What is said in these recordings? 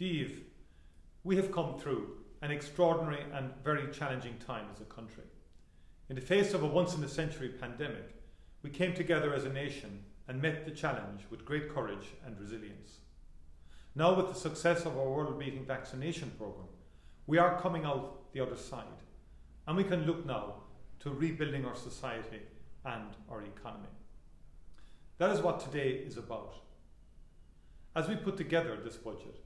Dave, we have come through an extraordinary and very challenging time as a country. In the face of a once-in-a-century pandemic, we came together as a nation and met the challenge with great courage and resilience. Now, with the success of our world-beating vaccination programme, we are coming out the other side, and we can look now to rebuilding our society and our economy. That is what today is about. As we put together this budget,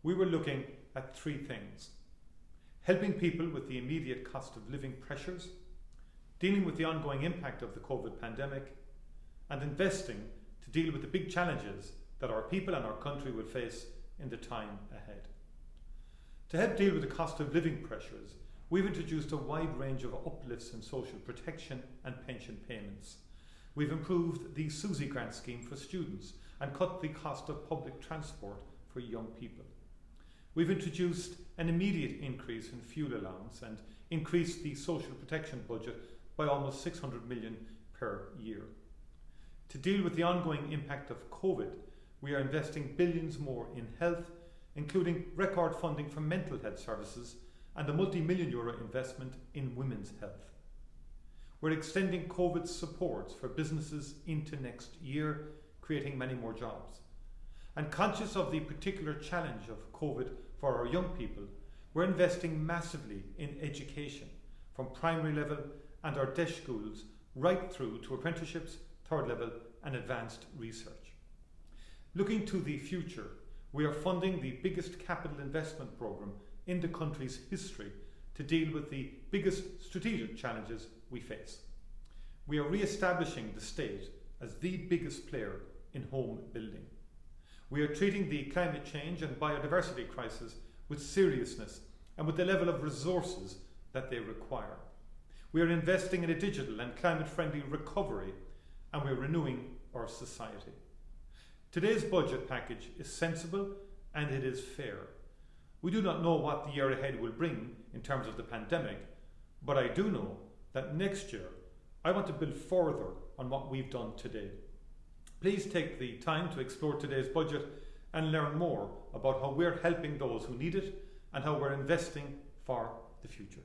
we were looking at three things: helping people with the immediate cost of living pressures, dealing with the ongoing impact of the COVID pandemic, and investing to deal with the big challenges that our people and our country will face in the time ahead. To help deal with the cost of living pressures, we've introduced a wide range of uplifts in social protection and pension payments. We've improved the SUSI grant scheme for students and cut the cost of public transport for young people. We've introduced an immediate increase in fuel allowance and increased the social protection budget by almost 600 million per year. To deal with the ongoing impact of COVID, we are investing billions more in health, including record funding for mental health services and a multi-million euro investment in women's health. We're extending COVID supports for businesses into next year, creating many more jobs. And conscious of the particular challenge of COVID for our young people, we're investing massively in education, from primary level and our DESH schools right through to apprenticeships, third level and advanced research. Looking to the future, we are funding the biggest capital investment programme in the country's history to deal with the biggest strategic challenges we face. We are re-establishing the state as the biggest player in home building. We are treating the climate change and biodiversity crisis with seriousness and with the level of resources that they require. We are investing in a digital and climate-friendly recovery, and we are renewing our society. Today's budget package is sensible and it is fair. We do not know what the year ahead will bring in terms of the pandemic, but I do know that next year I want to build further on what we've done today. Please take the time to explore today's budget and learn more about how we're helping those who need it and how we're investing for the future.